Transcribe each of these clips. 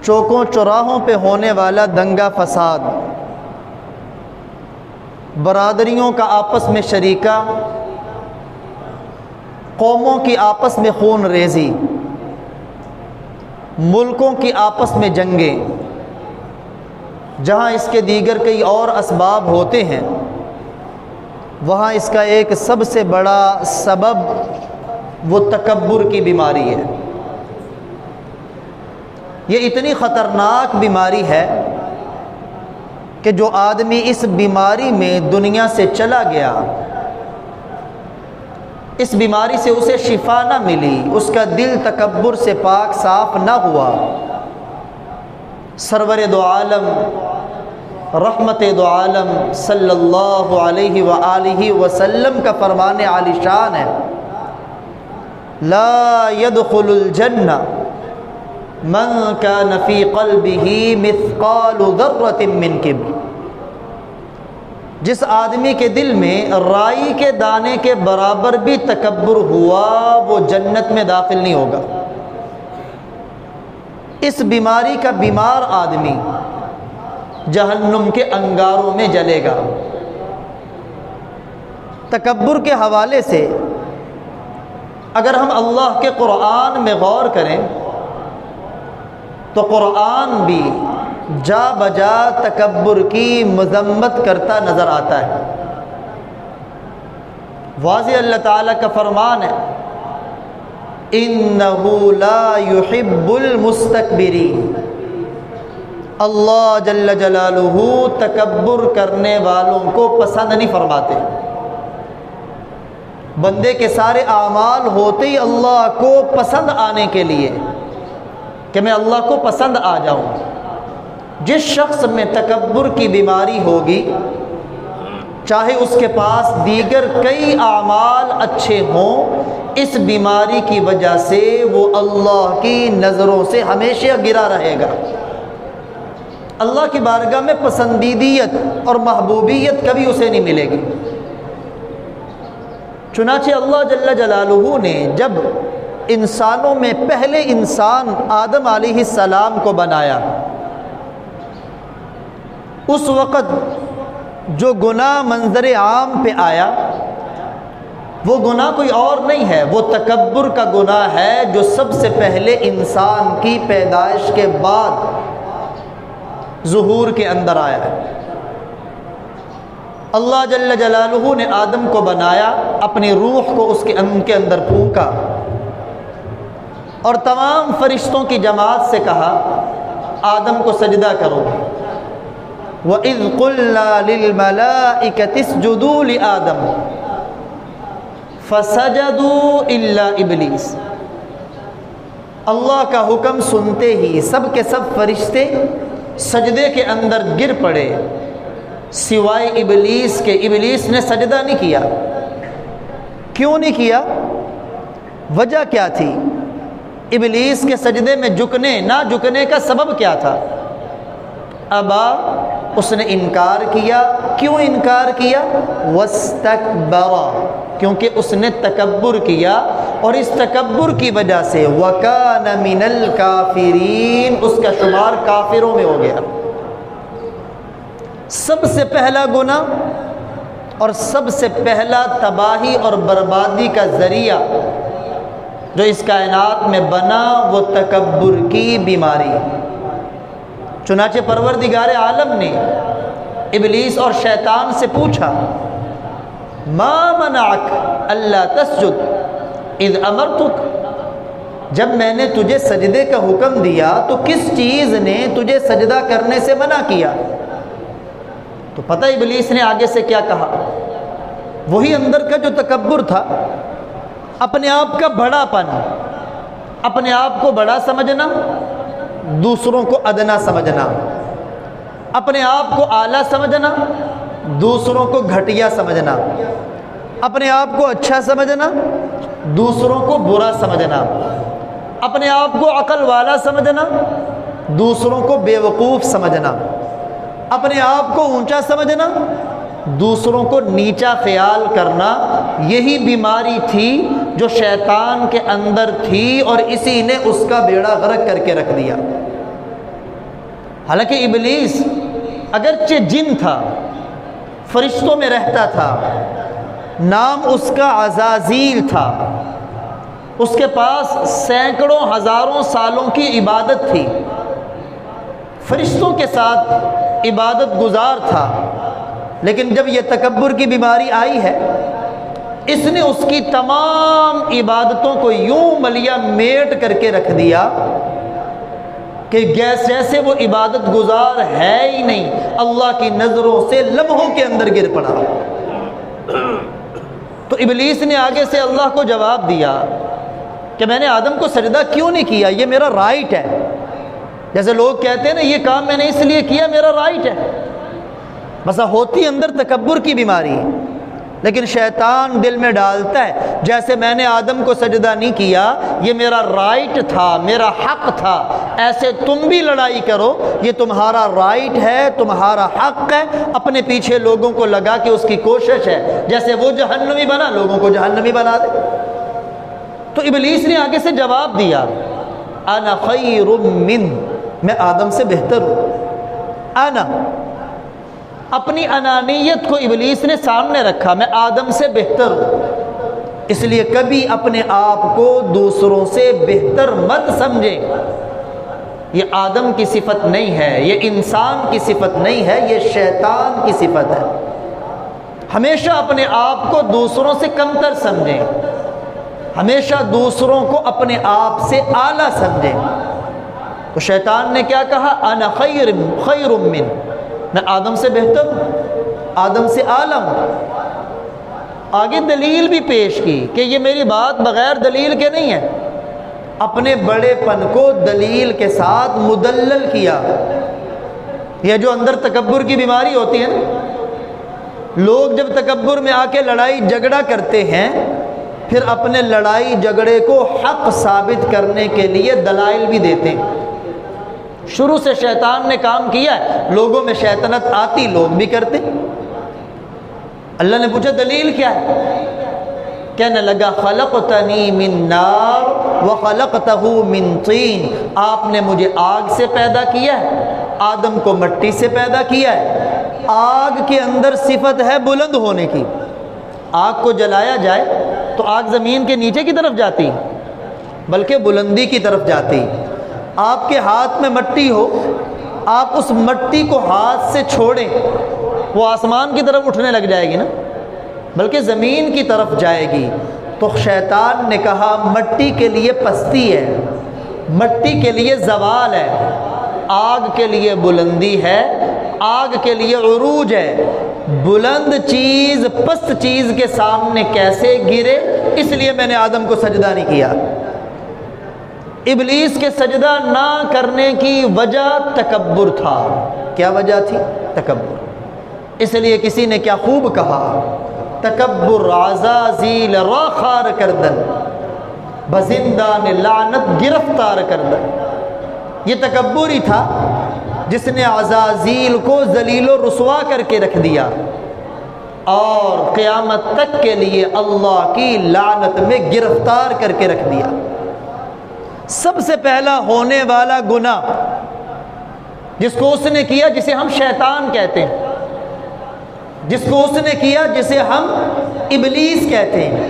چوکوں چوراہوں پہ ہونے والا دنگا فساد، برادریوں کا آپس میں شریکہ، قوموں کی آپس میں خون ریزی، ملکوں کی آپس میں جنگیں، جہاں اس کے دیگر کئی اور اسباب ہوتے ہیں، وہاں اس کا ایک سب سے بڑا سبب وہ تکبر کی بیماری ہے۔ یہ اتنی خطرناک بیماری ہے کہ جو آدمی اس بیماری میں دنیا سے چلا گیا، اس بیماری سے اسے شفا نہ ملی، اس کا دل تکبر سے پاک صاف نہ ہوا، سرور دو عالم رحمت دو عالم صلی اللہ علیہ وآلہ وسلم کا فرمان عالی شان ہے، لا يدخل الجنہ من کان فی قلبہ مثقال ذرۃ من کبر۔ جس آدمی کے دل میں رائی کے دانے کے برابر بھی تکبر ہوا، وہ جنت میں داخل نہیں ہوگا۔ اس بیماری کا بیمار آدمی جہنم کے انگاروں میں جلے گا۔ تکبر کے حوالے سے اگر ہم اللہ کے قرآن میں غور کریں تو قرآن بھی جا بجا تکبر کی مذمت کرتا نظر آتا ہے۔ واضح اللہ تعالیٰ کا فرمان ہے، اِنَّهُ لَا يُحِبُّ الْمُسْتَكْبِرِينَ۔ اللہ جل جلالہ تکبر کرنے والوں کو پسند نہیں فرماتے۔ بندے کے سارے اعمال ہوتے ہی اللہ کو پسند آنے کے لیے کہ میں اللہ کو پسند آ جاؤں۔ جس شخص میں تکبر کی بیماری ہوگی، چاہے اس کے پاس دیگر کئی اعمال اچھے ہوں، اس بیماری کی وجہ سے وہ اللہ کی نظروں سے ہمیشہ گرا رہے گا۔ اللہ کی بارگاہ میں پسندیدیت اور محبوبیت کبھی اسے نہیں ملے گی۔ چنانچہ اللہ جل جلالہ نے جب انسانوں میں پہلے انسان آدم علیہ السلام کو بنایا، اس وقت جو گناہ منظر عام پہ آیا، وہ گناہ کوئی اور نہیں ہے، وہ تکبر کا گناہ ہے جو سب سے پہلے انسان کی پیدائش کے بعد ظہور کے اندر آیا ہے۔ اللہ جل جلالہ نے آدم کو بنایا، اپنی روح کو ان کے اندر پھونکا اور تمام فرشتوں کی جماعت سے کہا آدم کو سجدہ کرو۔ وَإِذْ قُلْنَا لِلْمَلَائِكَةِ اسْجُدُوا لِآدَمَ فَسَجَدُوا إِلَّا إِبْلِيسَ۔ اللہ کا حکم سنتے ہی سب کے سب فرشتے سجدے کے اندر گر پڑے سوائے ابلیس کے۔ ابلیس نے سجدہ نہیں کیا۔ کیوں نہیں کیا؟ وجہ کیا تھی؟ ابلیس کے سجدے میں نہ جھکنے کا سبب کیا تھا؟ ابا، اس نے انکار کیا۔ کیوں انکار کیا؟ واستکبر، کیونکہ اس نے تکبر کیا، اور اس تکبر کی وجہ سے وَكَانَ مِنَ الْكَافِرِينَ، اس کا شمار کافروں میں ہو گیا۔ سب سے پہلا گناہ اور سب سے پہلا تباہی اور بربادی کا ذریعہ جو اس کائنات میں بنا، وہ تکبر کی بیماری۔ چنانچہ پروردگار عالم نے ابلیس اور شیطان سے پوچھا، ما منعک الا تسجد اذ امرتک، جب میں نے تجھے سجدے کا حکم دیا تو کس چیز نے تجھے سجدہ کرنے سے منع کیا؟ تو پتہ ابلیس نے آگے سے کیا کہا؟ وہی اندر کا جو تکبر تھا، اپنے آپ کا بڑا پن، اپنے آپ کو بڑا سمجھنا، دوسروں کو ادنا سمجھنا، اپنے آپ کو اعلیٰ سمجھنا، دوسروں کو گھٹیا سمجھنا، اپنے آپ کو اچھا سمجھنا، دوسروں کو برا سمجھنا، اپنے آپ کو عقل والا سمجھنا، دوسروں کو بیوقوف سمجھنا، اپنے آپ کو اونچا سمجھنا، دوسروں کو نیچا خیال کرنا، یہی بیماری تھی جو شیطان کے اندر تھی، اور اسی نے اس کا بیڑا غرق کر کے رکھ دیا۔ حالانکہ ابلیس اگرچہ جن تھا، فرشتوں میں رہتا تھا، نام اس کا عزازیل تھا، اس کے پاس سینکڑوں ہزاروں سالوں کی عبادت تھی، فرشتوں کے ساتھ عبادت گزار تھا، لیکن جب یہ تکبر کی بیماری آئی ہے، اس نے اس کی تمام عبادتوں کو یوں ملیا میٹ کر کے رکھ دیا کہ جیسے وہ عبادت گزار ہے ہی نہیں، اللہ کی نظروں سے لمحوں کے اندر گر پڑا۔ تو ابلیس نے آگے سے اللہ کو جواب دیا کہ میں نے آدم کو سجدہ کیوں نہیں کیا، یہ میرا رائٹ ہے۔ جیسے لوگ کہتے ہیں نا یہ کام میں نے اس لیے کیا، میرا رائٹ ہے، بس ہوتی اندر تکبر کی بیماری، لیکن شیطان دل میں ڈالتا ہے جیسے میں نے آدم کو سجدہ نہیں کیا، یہ میرا رائٹ تھا، میرا حق تھا، ایسے تم بھی لڑائی کرو، یہ تمہارا رائٹ ہے، تمہارا حق ہے، اپنے پیچھے لوگوں کو لگا کے اس کی کوشش ہے جیسے وہ جہنمی بنا لوگوں کو جہنمی بنا دے۔ تو ابلیس نے آگے سے جواب دیا، انا خیر من، میں آدم سے بہتر ہوں۔ انا، اپنی انانیت کو ابلیس نے سامنے رکھا، میں آدم سے بہتر ہوں، اس لیے کبھی اپنے آپ کو دوسروں سے بہتر مت سمجھیں۔ یہ آدم کی صفت نہیں ہے، یہ انسان کی صفت نہیں ہے، یہ شیطان کی صفت ہے۔ ہمیشہ اپنے آپ کو دوسروں سے کمتر سمجھیں، ہمیشہ دوسروں کو اپنے آپ سے اعلیٰ سمجھیں۔ تو شیطان نے کیا کہا، انا خیر من، میں آدم سے بہتر ہوں، آدم سے اعلیٰ ہوں۔ آگے دلیل بھی پیش کی کہ یہ میری بات بغیر دلیل کے نہیں ہے، اپنے بڑے پن کو دلیل کے ساتھ مدلل کیا۔ یہ جو اندر تکبر کی بیماری ہوتی ہے نا، لوگ جب تکبر میں آ کے لڑائی جھگڑا کرتے ہیں، پھر اپنے لڑائی جھگڑے کو حق ثابت کرنے کے لیے دلائل بھی دیتے ہیں۔ شروع سے شیطان نے کام کیا ہے، لوگوں میں شیطنت آتی، لوگ بھی کرتے۔ اللہ نے پوچھا دلیل کیا ہے؟ کہنے لگا خلقتنی من نار وخلقتہ من طین، آپ نے مجھے آگ سے پیدا کیا ہے، آدم کو مٹی سے پیدا کیا ہے۔ آگ کے اندر صفت ہے بلند ہونے کی، آگ کو جلایا جائے تو آگ زمین کے نیچے کی طرف جاتی بلکہ بلندی کی طرف جاتی۔ آپ کے ہاتھ میں مٹی ہو، آپ اس مٹی کو ہاتھ سے چھوڑیں، وہ آسمان کی طرف اٹھنے لگ جائے گی نا، بلکہ زمین کی طرف جائے گی۔ تو شیطان نے کہا مٹی کے لیے پستی ہے، مٹی کے لیے زوال ہے، آگ کے لیے بلندی ہے، آگ کے لیے عروج ہے۔ بلند چیز پست چیز کے سامنے کیسے گرے، اس لیے میں نے آدم کو سجدہ نہیں کیا۔ ابلیس کے سجدہ نہ کرنے کی وجہ تکبر تھا۔ کیا وجہ تھی؟ تکبر۔ اس لیے کسی نے کیا خوب کہا، تکبر عزازیل را خار کردن، بزندان لعنت گرفتار کردن۔ یہ تکبر ہی تھا جس نے عزازیل کو ذلیل و رسوا کر کے رکھ دیا اور قیامت تک کے لیے اللہ کی لعنت میں گرفتار کر کے رکھ دیا۔ سب سے پہلا ہونے والا گناہ جس کو اس نے کیا، جسے ہم شیطان کہتے ہیں، جس کو اس نے کیا جسے ہم ابلیس کہتے ہیں،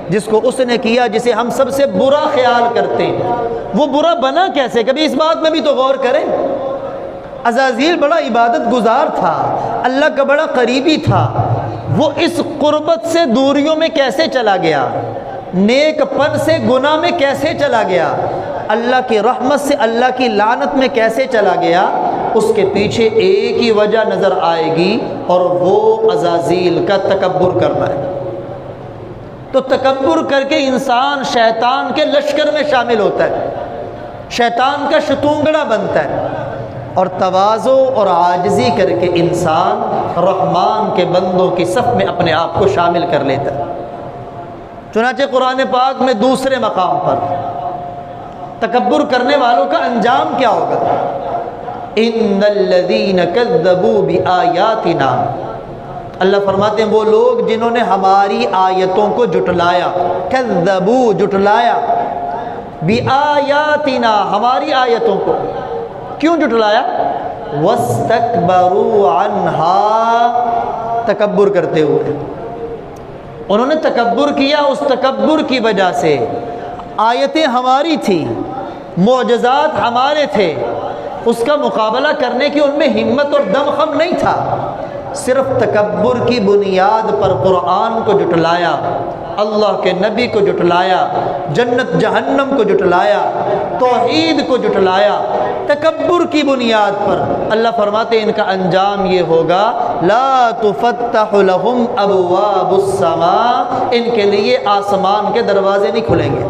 جس کو اس نے کیا جسے ہم سب سے برا خیال کرتے ہیں، وہ برا بنا کیسے؟ کبھی اس بات میں بھی تو غور کریں۔ عزازیل بڑا عبادت گزار تھا، اللہ کا بڑا قریبی تھا، وہ اس قربت سے دوریوں میں کیسے چلا گیا؟ نیک پن سے گناہ میں کیسے چلا گیا؟ اللہ کی رحمت سے اللہ کی لعنت میں کیسے چلا گیا؟ اس کے پیچھے ایک ہی وجہ نظر آئے گی، اور وہ عزازیل کا تکبر کرنا ہے۔ تو تکبر کر کے انسان شیطان کے لشکر میں شامل ہوتا ہے، شیطان کا شتونگڑا بنتا ہے، اور تواضع اور عاجزی کر کے انسان رحمان کے بندوں کی صف میں اپنے آپ کو شامل کر لیتا ہے۔ چنانچہ قرآن پاک میں دوسرے مقام پر تکبر کرنے والوں کا انجام کیا ہوگا؟ ان الذین کذبوا بآیاتنا، اللہ فرماتے ہیں وہ لوگ جنہوں نے ہماری آیتوں کو جھٹلایا، کذبوا جھٹلایا، بآیاتنا ہماری آیتوں کو۔ کیوں جھٹلایا؟ واستکبروا عنہا، تکبر کرتے ہوئے انہوں نے تکبر کیا، اس تکبر کی وجہ سے آیتیں ہماری تھی، معجزات ہمارے تھے، اس کا مقابلہ کرنے کی ان میں ہمت اور دم خم نہیں تھا، صرف تکبر کی بنیاد پر قرآن کو جھٹلایا، اللہ کے نبی کو جھٹلایا، جنت جہنم کو جھٹلایا، توحید کو جھٹلایا، تکبر کی بنیاد پر۔ اللہ فرماتے ہیں ان کا انجام یہ ہوگا، لا تفتح لهم ابواب السماء، ان کے لیے آسمان کے دروازے نہیں کھلیں گے،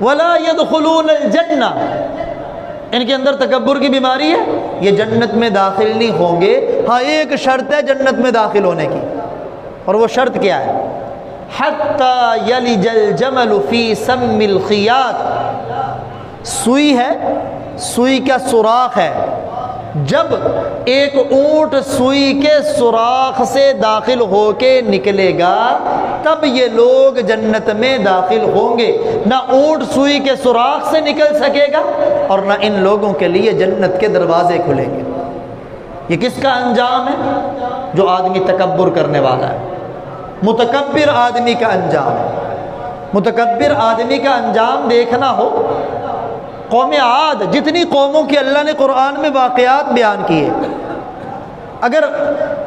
ولا يدخلون الجنہ، ان کے اندر تکبر کی بیماری ہے، یہ جنت میں داخل نہیں ہوں گے۔ ہاں ایک شرط ہے جنت میں داخل ہونے کی، اور وہ شرط کیا ہے؟ حتی یلج الجمل فی سم الخیاط، سوئی ہے، سوئی کا سوراخ ہے، جب ایک اونٹ سوئی کے سوراخ سے داخل ہو کے نکلے گا تب یہ لوگ جنت میں داخل ہوں گے، نہ اونٹ سوئی کے سوراخ سے نکل سکے گا اور نہ ان لوگوں کے لیے جنت کے دروازے کھلیں گے۔ یہ کس کا انجام ہے؟ جو آدمی تکبر کرنے والا ہے، متکبر آدمی کا انجام ہے۔ متکبر آدمی کا انجام دیکھنا ہو، قوم عاد، جتنی قوموں کی اللہ نے قرآن میں واقعات بیان کیے، اگر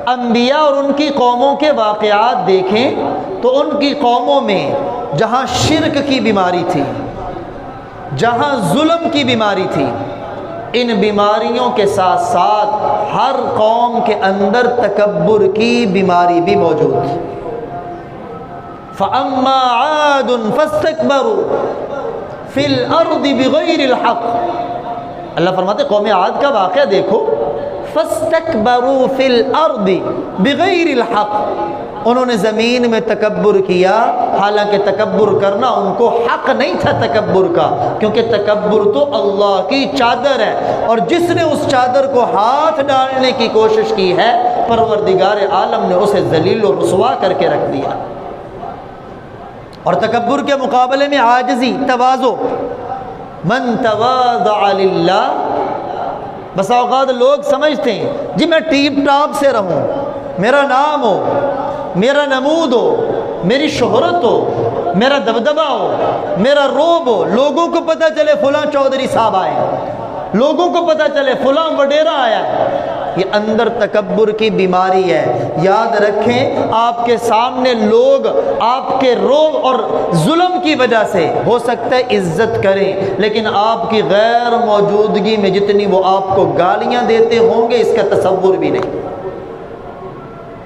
انبیاء اور ان کی قوموں کے واقعات دیکھیں تو ان کی قوموں میں جہاں شرک کی بیماری تھی، جہاں ظلم کی بیماری تھی، ان بیماریوں کے ساتھ ساتھ ہر قوم کے اندر تکبر کی بیماری بھی موجود تھی۔ فَأَمَّا عَادٌ فَاسْتَكْبَرُوا فِي الْأَرْضِ بِغَيْرِ الْحَقِّ، اللہ فرماتے قوم عاد کا واقعہ دیکھو، فَاسْتَكْبَرُوا فِي الْأَرْضِ بِغَيْرِ الْحَقِّ، انہوں نے زمین میں تکبر کیا، حالانکہ تکبر کرنا ان کو حق نہیں تھا تکبر کا، کیونکہ تکبر تو اللہ کی چادر ہے، اور جس نے اس چادر کو ہاتھ ڈالنے کی کوشش کی ہے پروردگار عالم نے اسے ذلیل و رسوا کر کے رکھ دیا۔ اور تکبر کے مقابلے میں عاجزی، تواضع، من تواضع للہ، بس اوقات لوگ سمجھتے ہیں جی میں ٹیپ ٹاپ سے رہوں، میرا نام ہو، میرا نمود ہو، میری شہرت ہو، میرا دبدبہ ہو، میرا روب ہو، لوگوں کو پتہ چلے فلاں چودھری صاحب آئے، لوگوں کو پتہ چلے فلاں وڈیرا آیا، یہ اندر تکبر کی بیماری ہے۔ یاد رکھیں آپ کے سامنے لوگ آپ کے روب اور ظلم کی وجہ سے ہو سکتا ہے عزت کریں، لیکن آپ کی غیر موجودگی میں جتنی وہ آپ کو گالیاں دیتے ہوں گے اس کا تصور بھی نہیں۔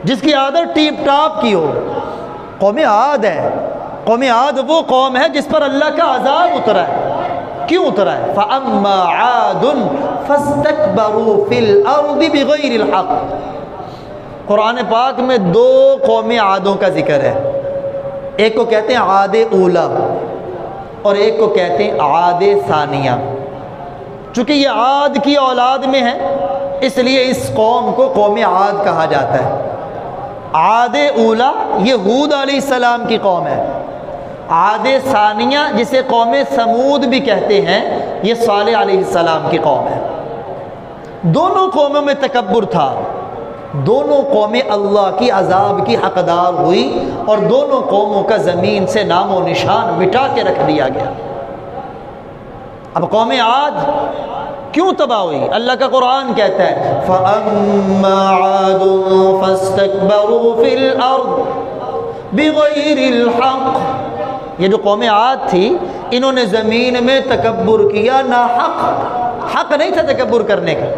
جس کی عادت ٹیپ ٹاپ کی ہو، قوم عاد ہے، قوم عاد وہ قوم ہے جس پر اللہ کا عذاب اترا ہے۔ کیوں اترا ہے؟ فَأَمَّا عَادٌ فَاسْتَكْبَرُوا فِي الْأَرْضِ بِغَيْرِ الْحَقِّ، قرآن پاک میں دو قوم عادوں کا ذکر ہے، ایک کو کہتے ہیں عاد اولا اور ایک کو کہتے ہیں عاد ثانیہ۔ چونکہ یہ عاد کی اولاد میں ہے اس لیے اس قوم کو قوم عاد کہا جاتا ہے۔ عاد اولا یہ ہود علیہ السلام کی قوم ہے، عاد ثانیہ جسے قوم سمود بھی کہتے ہیں یہ صالح علیہ السلام کی قوم ہے۔ دونوں قوموں میں تکبر تھا، دونوں قومیں اللہ کی عذاب کی حقدار ہوئی اور دونوں قوموں کا زمین سے نام و نشان مٹا کے رکھ دیا گیا۔ اب قوم عاد کیوں تباہ ہوئی؟ اللہ کا قرآن کہتا ہے فَأَمَّا عَادٌ فَاسْتَكْبَرُوا فِي الْأَرْضِ بِغَيْرِ الْحَقِّ، یہ جو قوم عاد تھی انہوں نے زمین میں تکبر کیا، ناحق، حق نہیں تھا تکبر کرنے کا۔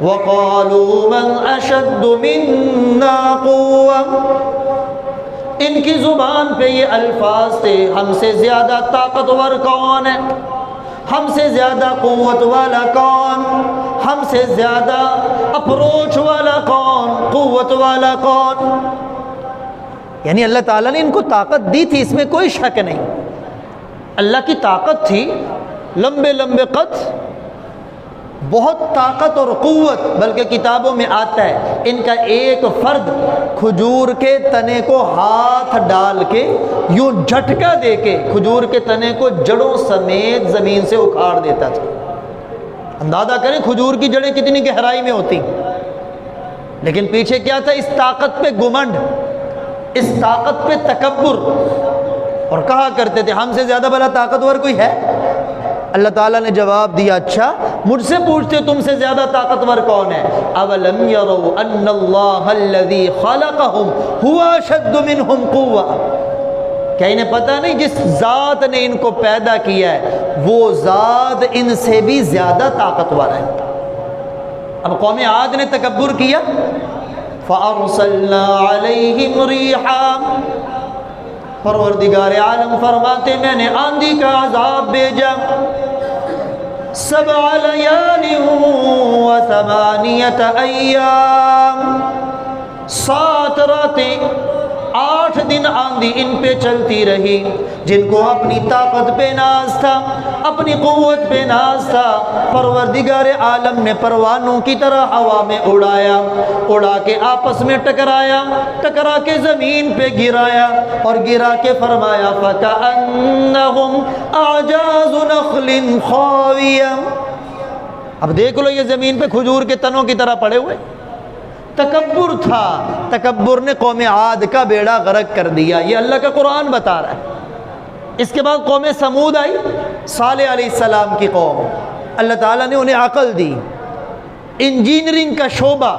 وَقَالُوا مَنْ أَشَدُّ مِنَّا قُوَّةً، ان کی زبان پہ یہ الفاظ تھے ہم سے زیادہ طاقتور کون ہے، ہم سے زیادہ قوت والا کون، ہم سے زیادہ اپروچ والا کون، قوت والا کون۔ یعنی اللہ تعالیٰ نے ان کو طاقت دی تھی، اس میں کوئی شک نہیں، اللہ کی طاقت تھی، لمبے لمبے قد، بہت طاقت اور قوت، بلکہ کتابوں میں آتا ہے ان کا ایک فرد کھجور کے تنے کو ہاتھ ڈال کے یوں جھٹکا دے کے کھجور کے تنے کو جڑوں سمیت زمین سے اکھاڑ دیتا تھا۔ اندازہ کریں کھجور کی جڑیں کتنی گہرائی میں ہوتی، لیکن پیچھے کیا تھا؟ اس طاقت پہ گھمنڈ، اس طاقت پہ تکبر، اور کہا کرتے تھے ہم سے زیادہ بڑا طاقتور کوئی ہے؟ اللہ تعالیٰ نے جواب دیا اچھا مجھ سے پوچھتے تم سے زیادہ طاقتور کون ہے؟ اولم یروا ان اللہ الذی خلقہم هو اشد منہم قوہ، کیا انہیں پتہ نہیں جس ذات نے ان کو پیدا کیا ہے وہ ذات ان سے بھی زیادہ طاقتور ہے۔ اب قوم عاد نے تکبر کیا، فَأَرْسَلْنَا عَلَيْهِمْ رِيحًا، پروردگار عالم فرماتے میں نے آندھی کا عذاب بھیجا، 7 لیال و 8 ایام، 7 راتیں 8 دن آندھی ان پہ چلتی رہی، جن کو اپنی طاقت پہ ناز تھا، اپنی قوت پہ ناز تھا، پروردگار عالم نے پروانوں کی طرح ہوا میں اڑایا، اڑا کے آپس میں ٹکرایا، ٹکرا کے زمین پہ گرایا، اور گرا کے فرمایا فَكَأَنَّهُمْ أَعْجَازُ نَخْلٍ خَاوِيَةٍ، اب دیکھ لو یہ زمین پہ کھجور کے تنوں کی طرح پڑے ہوئے۔ تکبر تھا، تکبر نے قوم عاد کا بیڑا غرق کر دیا، یہ اللہ کا قرآن بتا رہا ہے۔ اس کے بعد قوم سمود آئی، صالح علیہ السلام کی قوم، اللہ تعالیٰ نے انہیں عقل دی، انجینئرنگ کا شعبہ،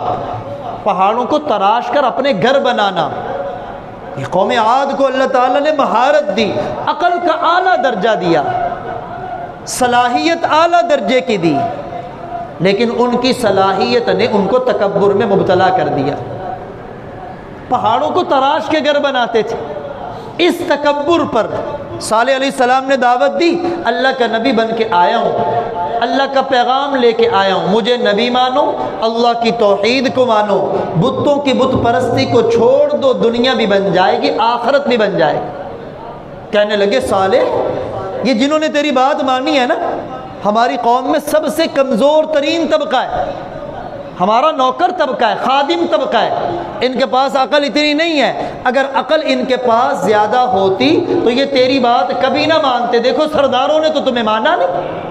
پہاڑوں کو تراش کر اپنے گھر بنانا، یہ قوم عاد کو اللہ تعالیٰ نے مہارت دی، عقل کا اعلیٰ درجہ دیا، صلاحیت اعلیٰ درجے کی دی، لیکن ان کی صلاحیت نے ان کو تکبر میں مبتلا کر دیا، پہاڑوں کو تراش کے گھر بناتے تھے۔ اس تکبر پر صالح علیہ السلام نے دعوت دی، اللہ کا نبی بن کے آیا ہوں، اللہ کا پیغام لے کے آیا ہوں، مجھے نبی مانو، اللہ کی توحید کو مانو، بتوں کی بت پرستی کو چھوڑ دو، دنیا بھی بن جائے گی، آخرت بھی بن جائے گی۔ کہنے لگے صالح یہ جنہوں نے تیری بات مانی ہے نا، ہماری قوم میں سب سے کمزور ترین طبقہ ہے، ہمارا نوکر طبقہ ہے، خادم طبقہ ہے، ان کے پاس عقل اتنی نہیں ہے، اگر عقل ان کے پاس زیادہ ہوتی تو یہ تیری بات کبھی نہ مانتے، دیکھو سرداروں نے تو تمہیں مانا نہیں۔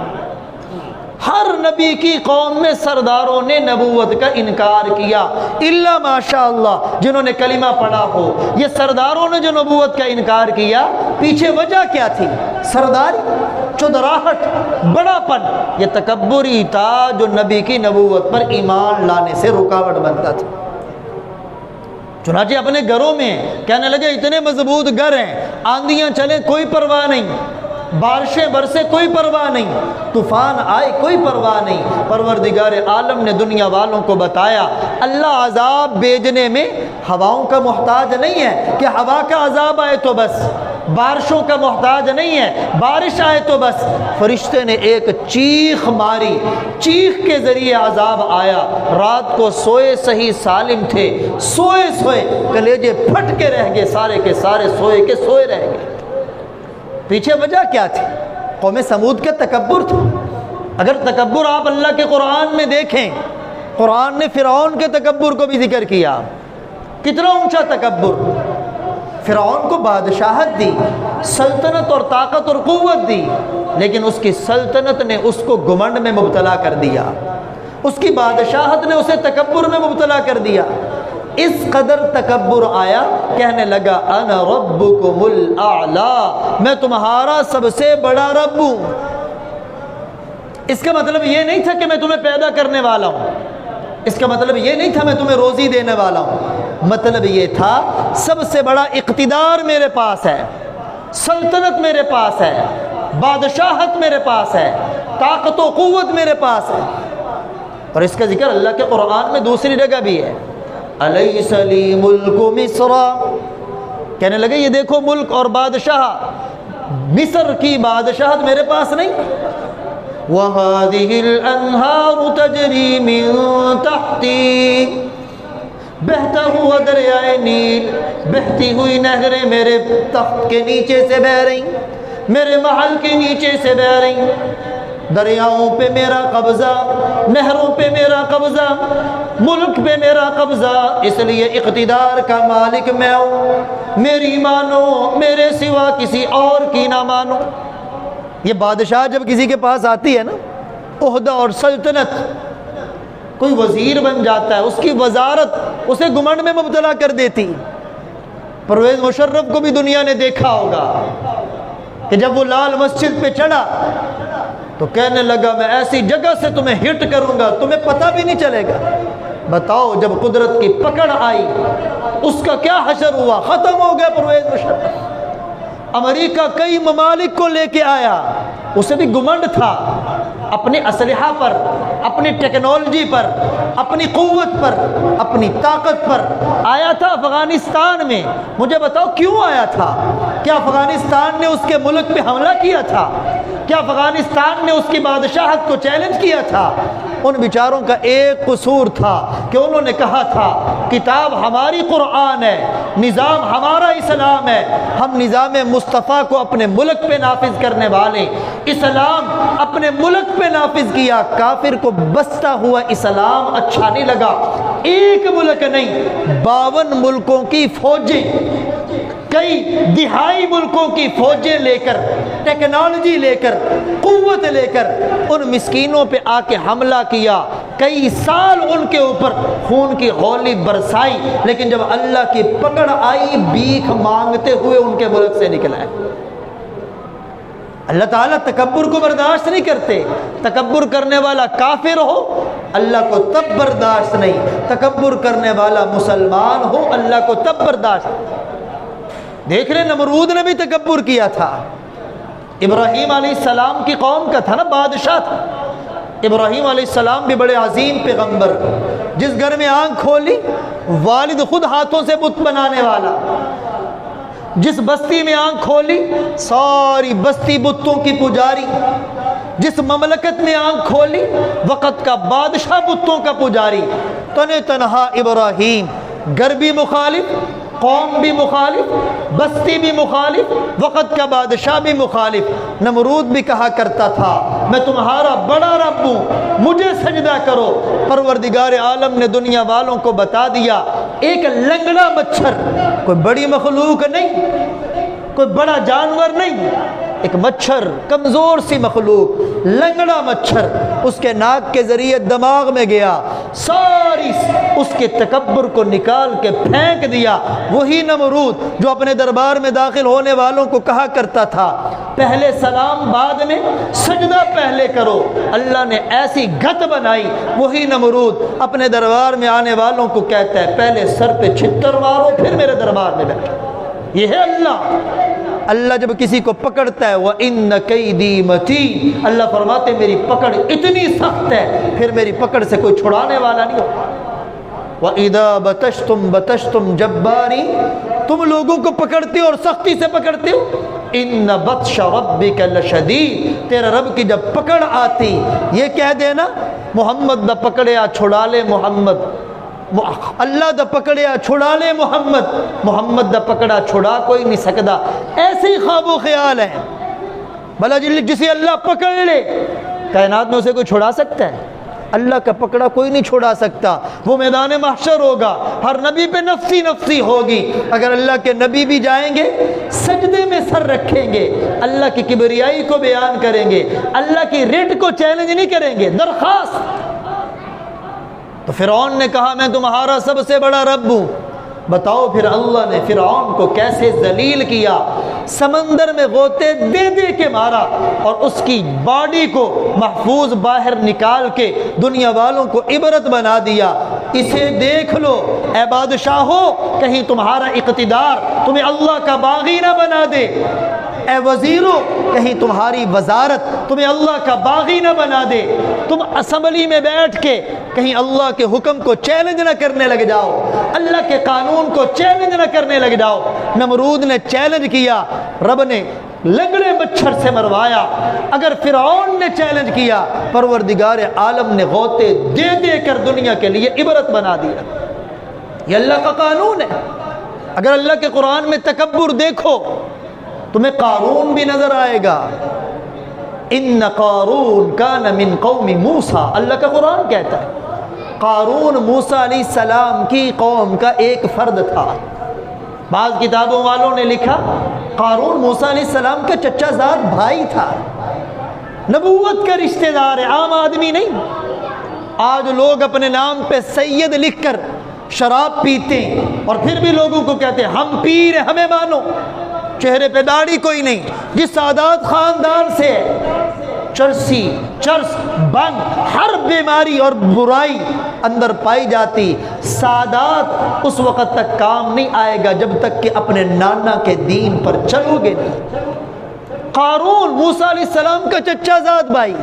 ہر نبی کی قوم میں سرداروں نے نبوت کا انکار کیا، الا ماشاء اللہ جنہوں نے کلمہ پڑھا ہو۔ یہ سرداروں نے جو نبوت کا انکار کیا، پیچھے وجہ کیا تھی؟ سرداری، چودراہٹ، بڑا پن، یہ تکبر ہی تھا جو نبی کی نبوت پر ایمان لانے سے رکاوٹ بنتا تھا۔ چنانچہ اپنے گھروں میں کہنے لگے اتنے مضبوط گھر ہیں، آندھیاں چلیں کوئی پرواہ نہیں، بارشیں برسے کوئی پرواہ نہیں، طوفان آئے کوئی پرواہ نہیں۔ پروردگار عالم نے دنیا والوں کو بتایا اللہ عذاب بھیجنے میں ہواؤں کا محتاج نہیں ہے کہ ہوا کا عذاب آئے تو بس، بارشوں کا محتاج نہیں ہے بارش آئے تو بس۔ فرشتے نے ایک چیخ ماری، چیخ کے ذریعے عذاب آیا، رات کو سوئے صحیح سالم تھے، سوئے سوئے کلیجے پھٹ کے رہ گئے، سارے کے سارے سوئے کے سوئے رہ گئے۔ پیچھے وجہ کیا تھی؟ قوم سمود کا تکبر تھا۔ اگر تکبر آپ اللہ کے قرآن میں دیکھیں، قرآن نے فرعون کے تکبر کو بھی ذکر کیا، کتنا اونچا تکبر۔ فرعون کو بادشاہت دی، سلطنت اور طاقت اور قوت دی، لیکن اس کی سلطنت نے اس کو گھمنڈ میں مبتلا کر دیا، اس کی بادشاہت نے اسے تکبر میں مبتلا کر دیا۔ اس قدر تکبر آیا، کہنے لگا انا ربکم الاعلی، میں تمہارا سب سے بڑا رب ہوں۔ اس کا مطلب یہ نہیں تھا کہ میں تمہیں پیدا کرنے والا ہوں، اس کا مطلب یہ نہیں تھا میں تمہیں روزی دینے والا ہوں، مطلب یہ تھا سب سے بڑا اقتدار میرے پاس ہے، سلطنت میرے پاس ہے، بادشاہت میرے پاس ہے، طاقت و قوت میرے پاس ہے۔ اور اس کا ذکر اللہ کے قرآن میں دوسری جگہ بھی ہے، الیس لی ملک مصر، کہنے لگے یہ دیکھو ملک اور بادشاہ، مصر کی بادشاہت میرے پاس نہیں۔ وَهَذِهِ الْأَنْهَارُ تَجْرِي مِن تَحْتِي، بہتا ہوا دریائے نیل، بہتی ہوئی نہریں میرے تخت کے نیچے سے بہ رہی، میرے محل کے نیچے سے بہ رہی۔ دریاؤں پہ میرا قبضہ، نہروں پہ میرا قبضہ، ملک پہ میرا قبضہ، اس لیے اقتدار کا مالک میں ہوں، میری مانو، میرے سوا کسی اور کی نہ مانو۔ یہ بادشاہ جب کسی کے پاس آتی ہے نا عہدہ اور سلطنت، کوئی وزیر بن جاتا ہے، اس کی وزارت اسے گھمنڈ میں مبتلا کر دیتی۔ پرویز مشرف کو بھی دنیا نے دیکھا ہوگا کہ جب وہ لال مسجد پہ چڑھا تو کہنے لگا میں ایسی جگہ سے تمہیں ہٹ کروں گا تمہیں پتہ بھی نہیں چلے گا۔ بتاؤ جب قدرت کی پکڑ آئی اس کا کیا حشر ہوا، ختم ہو گیا پرویز مشرف۔ امریکہ کئی ممالک کو لے کے آیا، اسے بھی گھمنڈ تھا اپنے اسلحہ پر، اپنی ٹیکنالوجی پر، اپنی قوت پر، اپنی طاقت پر۔ آیا تھا افغانستان میں، مجھے بتاؤ کیوں آیا تھا؟ کیا افغانستان نے اس کے ملک پہ حملہ کیا تھا؟ کیا افغانستان نے اس کی بادشاہت کو چیلنج کیا تھا؟ ان بیچاروں کا ایک قصور تھا کہ انہوں نے کہا تھا کتاب ہماری قرآن ہے، نظام ہمارا اسلام ہے، ہم نظام مصطفیٰ کو اپنے ملک پہ نافذ کرنے والے، اسلام اپنے ملک پہ نافذ کیا۔ کافر کو بستا ہوا اسلام اچھا نہیں لگا۔ ایک ملک نہیں، 52 ملکوں کی فوجیں، کئی دہائی ملکوں کی فوجیں لے کر، ٹیکنالوجی لے کر، قوت لے کر ان مسکینوں پہ آ کے حملہ کیا۔ کئی سال ان کے اوپر خون کی ہولی برسائی، لیکن جب اللہ کی پکڑ آئی بھیک مانگتے ہوئے ان کے ملک سے نکل آئے۔ اللہ تعالیٰ تکبر کو برداشت نہیں کرتے۔ تکبر کرنے والا کافر ہو اللہ کو تب برداشت نہیں، تکبر کرنے والا مسلمان ہو اللہ کو تب برداشت۔ دیکھ رہے نمرود نے بھی تکبر کیا تھا، ابراہیم علیہ السلام کی قوم کا تھا نا، بادشاہ تھا۔ ابراہیم علیہ السلام بھی بڑے عظیم پیغمبر، جس گھر میں آنکھ کھولی والد خود ہاتھوں سے بت بنانے والا، جس بستی میں آنکھ کھولی ساری بستی بتوں کی پجاری، جس مملکت میں آنکھ کھولی وقت کا بادشاہ بتوں کا پجاری۔ تنہ تنہا ابراہیم، گھر بھی مخالف، قوم بھی مخالف، بستی بھی مخالف، وقت کا بادشاہ بھی مخالف۔ نمرود بھی کہا کرتا تھا میں تمہارا بڑا رب ہوں، مجھے سجدہ کرو۔ پروردگار عالم نے دنیا والوں کو بتا دیا ایک لنگڑا مچھر، کوئی بڑی مخلوق نہیں، کوئی بڑا جانور نہیں، ایک مچھر، کمزور سی مخلوق، لنگڑا مچھر اس کے ناک کے ذریعے دماغ میں گیا، ساری اس کے تکبر کو نکال کے پھینک دیا۔ وہی نمرود جو اپنے دربار میں داخل ہونے والوں کو کہا کرتا تھا پہلے سلام بعد میں سجدہ پہلے کرو، اللہ نے ایسی گھت بنائی۔ وہی نمرود اپنے دربار میں آنے والوں کو کہتا ہے پہلے سر پہ چھتر مارو پھر میرے دربار میں بیٹھو۔ یہ ہے اللہ۔ اللہ جب کسی کو پکڑتا ہے وَإِنَّ كَيْدِي مَتِينٌ، اللہ فرماتے میری پکڑ اتنی سخت ہے پھر میری پکڑ سے کوئی چھڑانے والا نہیں ہوتا۔ وَإِذَا بَتَشْتُمْ بَتَشْتُمْ جَبَّارِينَ، تم لوگوں کو پکڑتے ہو اور سختی سے پکڑتے ہو۔ إِنَّ بَطْشَ رَبِّكَ لَشَدِيدٌ، تیرا رب کی جب پکڑ آتی یہ کہہ دینا محمد دا پکڑیا چھڑا لے محمد، اللہ دا پکڑیا چھڑا لے محمد، محمد دا پکڑا چھڑا کوئی نہیں سکتا۔ ایسے ہی خواب و خیال ہے، بھلا جسے اللہ پکڑ لے کائنات میں اسے کوئی چھڑا سکتا ہے؟ اللہ کا پکڑا کوئی نہیں چھوڑا سکتا۔ وہ میدان محشر ہوگا، ہر نبی پہ نفسی نفسی ہوگی۔ اگر اللہ کے نبی بھی جائیں گے سجدے میں سر رکھیں گے، اللہ کی کبریائی کو بیان کریں گے، اللہ کی ریٹ کو چیلنج نہیں کریں گے، درخواست۔ تو فرعون نے کہا میں تمہارا سب سے بڑا رب ہوں۔ بتاؤ پھر اللہ نے فرعون کو کیسے ذلیل کیا، سمندر میں غوطے دے دے کے مارا اور اس کی باڈی کو محفوظ باہر نکال کے دنیا والوں کو عبرت بنا دیا۔ اسے دیکھ لو اے بادشاہو، کہیں تمہارا اقتدار تمہیں اللہ کا باغی نہ بنا دے، اے وزیروں کہیں تمہاری وزارت تمہیں اللہ کا باغی نہ بنا دے، تم اسمبلی میں بیٹھ کے کہیں اللہ کے حکم کو چیلنج نہ کرنے لگ جاؤ، اللہ کے قانون کو چیلنج نہ کرنے لگ جاؤ۔ نمرود نے چیلنج کیا، رب نے لنگڑے مچھر سے مروایا۔ اگر فرعون نے چیلنج کیا، پروردگار عالم نے غوطے دے دے کر دنیا کے لیے عبرت بنا دیا۔ یہ اللہ کا قانون ہے۔ اگر اللہ کے قرآن میں تکبر دیکھو تمہیں قارون بھی نظر آئے گا۔ ان قارون کان من قوم موسیٰ، اللہ کا قرآن کہتا ہے قارون موسیٰ علیہ السلام کی قوم کا ایک فرد تھا۔ بعض کتابوں والوں نے لکھا قارون موسیٰ علیہ السلام کا چچا زاد بھائی تھا۔ نبوت کا رشتہ دار ہے، عام آدمی نہیں۔ آج لوگ اپنے نام پہ سید لکھ کر شراب پیتے ہیں اور پھر بھی لوگوں کو کہتے ہیں ہم پیر ہیں ہمیں مانو، چہرے پہ داڑھی کوئی نہیں۔ جس سادات خاندان سے چرسی، چرس، بنگ، ہر بیماری اور برائی اندر پائی جاتی، سادات اس وقت تک کام نہیں آئے گا جب تک کہ اپنے نانا کے دین پر چلو گے نہیں۔ قارون موسیٰ علیہ السلام کا چچا زاد بھائی،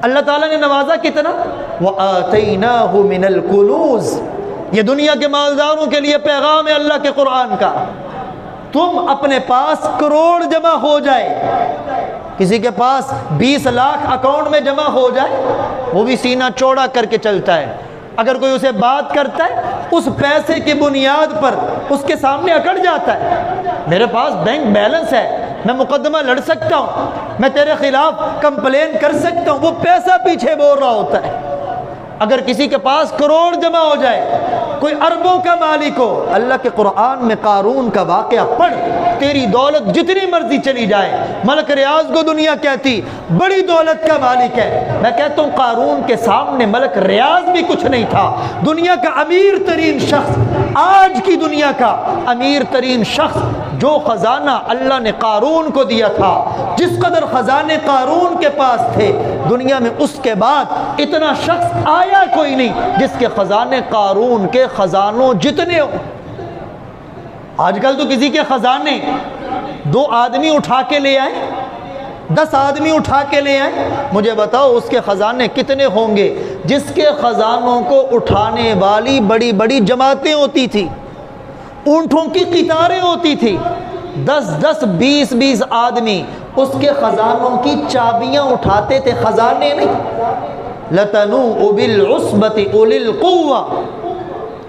اللہ تعالیٰ نے نوازا کتنا، وَآتَيْنَاهُ مِنَ الْكُنُوزِ، یہ دنیا کے مالداروں کے لیے پیغام ہے اللہ کے قرآن کا۔ تم اپنے پاس کروڑ جمع ہو جائے، کسی کے پاس 20 لاکھ اکاؤنٹ میں جمع ہو جائے، وہ بھی سینہ چوڑا کر کے چلتا ہے۔ اگر کوئی اسے بات کرتا ہے اس پیسے کی بنیاد پر اس کے سامنے اکڑ جاتا ہے۔ میرے پاس بینک بیلنس ہے، میں مقدمہ لڑ سکتا ہوں، میں تیرے خلاف کمپلین کر سکتا ہوں، وہ پیسہ پیچھے بول رہا ہوتا ہے۔ اگر کسی کے پاس کروڑ جمع ہو جائے، کوئی اربوں کا مالک ہو، اللہ کے قرآن میں قارون کا واقعہ پڑھ، تیری دولت جتنی مرضی چلی جائے، ملک ریاض کو دنیا کہتی بڑی دولت کا مالک ہے، میں کہتا ہوں قارون کے سامنے ملک ریاض بھی کچھ نہیں تھا۔ دنیا کا امیر ترین شخص، آج کی دنیا کا امیر ترین شخص، جو خزانہ اللہ نے قارون کو دیا تھا، جس قدر خزانے قارون کے پاس تھے، دنیا میں اس کے بعد اتنا شخص آیا کوئی نہیں جس کے خزانے قارون کے خزانوں جتنے ہو۔ آج کل تو کسی کے خزانے 2 آدمی اٹھا کے لے آئے، 10 آدمی اٹھا کے لے آئے، مجھے بتاؤ اس کے خزانے کتنے ہوں گے جس کے خزانوں کو اٹھانے والی بڑی بڑی جماعتیں ہوتی تھی، اونٹوں کی قطاریں ہوتی تھی، 10 20 آدمی اس کے خزانوں کی چابیاں اٹھاتے تھے، خزانے نہیں۔ لَتَنُوءُ بِالْعُصْبَةِ أُولِي الْقُوَّةِ،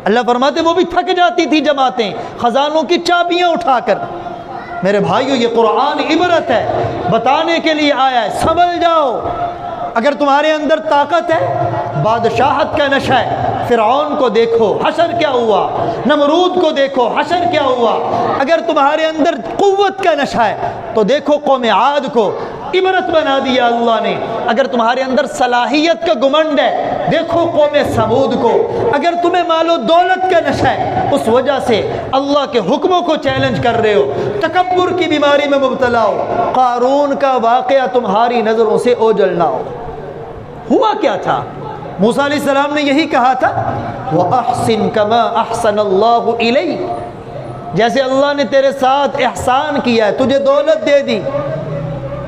اللہ فرماتے وہ بھی تھک جاتی تھی جماعتیں خزانوں کی چابیاں اٹھا کر۔ میرے بھائیو یہ قرآن عبرت ہے، بتانے کے لیے آیا ہے، سنبھل جاؤ۔ اگر تمہارے اندر طاقت ہے، بادشاہت کا نشہ ہے، فرعون کو دیکھو حشر کیا ہوا، نمرود کو دیکھو حشر کیا ہوا۔ اگر تمہارے اندر قوت کا نشہ ہے تو دیکھو قوم عاد کو عبرت بنا دیا اللہ نے۔ اگر تمہارے اندر صلاحیت کا گمنڈ ہے دیکھو قوم سمود کو۔ اگر تمہیں مال و دولت کا نشہ ہے، اس وجہ سے اللہ کے حکموں کو چیلنج کر رہے ہو، تکبر کی بیماری میں مبتلا ہو، قارون کا واقعہ تمہاری نظروں سے اوجھل نہ ہو۔ ہوا کیا تھا؟ موسیٰ علیہ السلام نے یہی کہا تھا، وَأَحْسِن كَمَا أَحْسَنَ اللَّهُ إِلَيْكَ، جیسے اللہ نے تیرے ساتھ احسان کیا ہے، تجھے دولت دے دی،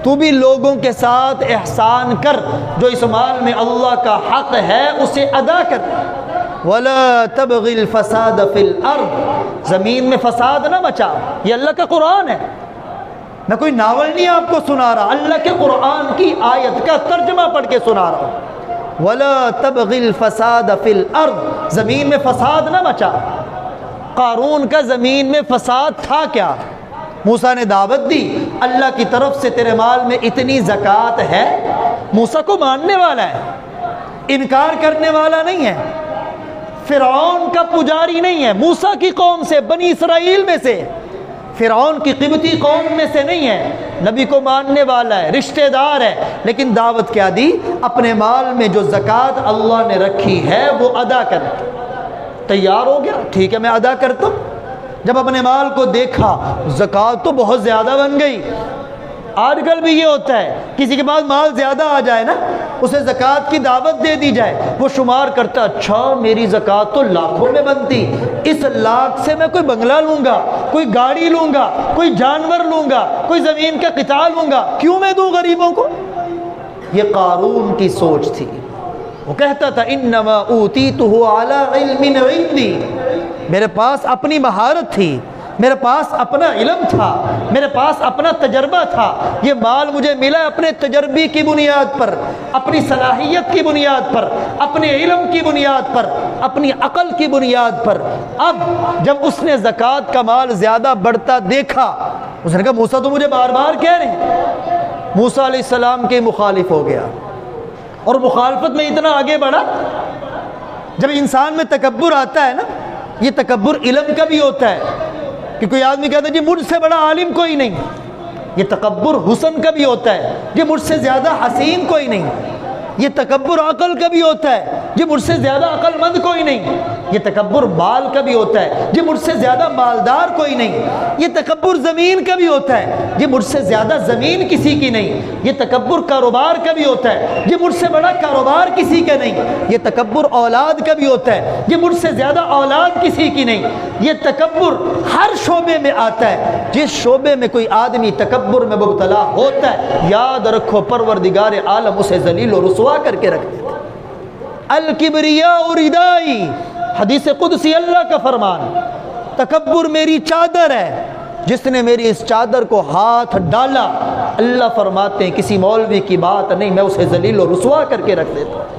تو بھی لوگوں کے ساتھ احسان کر، جو اس مال میں اللہ کا حق ہے اسے ادا کر۔ وَلَا تَبْغِ الْفَسَادَ فِي الْأَرْضِ، زمین میں فساد نہ مچا۔ یہ اللہ کا قرآن ہے، میں کوئی ناول نہیں آپ کو سنا رہا، اللہ کے قرآن کی آیت کا ترجمہ پڑھ کے سنا رہا ہوں۔ وَلَا تَبْغِ الْفَسَادَ فِي الْأَرْضِ، زمین میں فساد نہ مچا۔ قارون کا زمین میں فساد تھا کیا؟ موسیٰ نے دعوت دی اللہ کی طرف سے تیرے مال میں اتنی زکوٰۃ ہے، موسیٰ کو ماننے والا ہے، انکار کرنے والا نہیں ہے، فرعون کا پجاری نہیں ہے، موسیٰ کی قوم سے، بنی اسرائیل میں سے، فرعون کی قبطی قوم میں سے نہیں ہے، نبی کو ماننے والا ہے، رشتہ دار ہے، لیکن دعوت کیا دی؟ اپنے مال میں جو زکوٰۃ اللہ نے رکھی ہے وہ ادا کر۔ تیار ہو گیا؟ ٹھیک ہے میں ادا کرتا ہوں۔ جب اپنے مال کو دیکھا زکوٰۃ تو بہت زیادہ بن گئی۔ آج کل بھی یہ ہوتا ہے، کسی کے پاس مال زیادہ آ جائے نا، اسے زکوٰۃ کی دعوت دے دی جائے، وہ شمار کرتا، اچھا میری زکوٰۃ تو لاکھوں میں بنتی، اس لاکھ سے میں کوئی بنگلہ لوں گا، کوئی گاڑی لوں گا، کوئی جانور لوں گا، کوئی زمین کا قطعہ لوں گا، کیوں میں دوں غریبوں کو؟ یہ قارون کی سوچ تھی۔ وہ کہتا تھا انما اوتیتہ علی علم عندی، میرے پاس اپنی مہارت تھی، میرے پاس اپنا علم تھا، میرے پاس اپنا تجربہ تھا، یہ مال مجھے ملا اپنے تجربے کی بنیاد پر، اپنی صلاحیت کی بنیاد پر، اپنے علم کی بنیاد پر، اپنی عقل کی بنیاد پر۔ اب جب اس نے زکوٰۃ کا مال زیادہ بڑھتا دیکھا، اس نے کہا موسیٰ تو مجھے بار بار کہہ رہے ہیں۔ موسیٰ علیہ السلام کے مخالف ہو گیا، اور مخالفت میں اتنا آگے بڑھا، جب انسان میں تکبر آتا ہے نا، یہ تکبر علم کا بھی ہوتا ہے کہ کوئی آدمی کہتا ہے جی مجھ سے بڑا عالم کوئی نہیں، یہ تکبر حسن کا بھی ہوتا ہے، یہ مجھ سے زیادہ حسین کوئی نہیں۔ یہ تکبر عقل کا بھی ہوتا ہے، یہ مجھ سے زیادہ عقل مند کوئی نہیں۔ یہ تکبر مال کا بھی ہوتا ہے، یہ مجھ سے زیادہ مالدار کوئی نہیں۔ یہ تکبر زمین کا بھی ہوتا ہے، یہ مجھ سے زیادہ زمین کسی کی نہیں۔ یہ تکبر کاروبار کا بھی ہوتا ہے، یہ مجھ سے بڑا کاروبار کسی کا نہیں۔ یہ تکبر اولاد کا بھی ہوتا ہے، یہ مجھ سے زیادہ اولاد کسی کی نہیں۔ یہ تکبر ہر شعبے میں آتا ہے، جس شعبے میں کوئی آدمی تکبر میں مبتلا ہوتا ہے، یاد رکھو پروردگار عالم اسے ذلیل و رسوا کر کے رکھ دیتا ہے۔ الکبریاء ردائی، حدیث قدسی اللہ کا فرمان، تکبر میری چادر ہے، جس نے میری اس چادر کو ہاتھ ڈالا، اللہ فرماتے ہیں کسی مولوی کی بات نہیں، میں اسے ذلیل و رسوا کر کے رکھ دیتا ہوں۔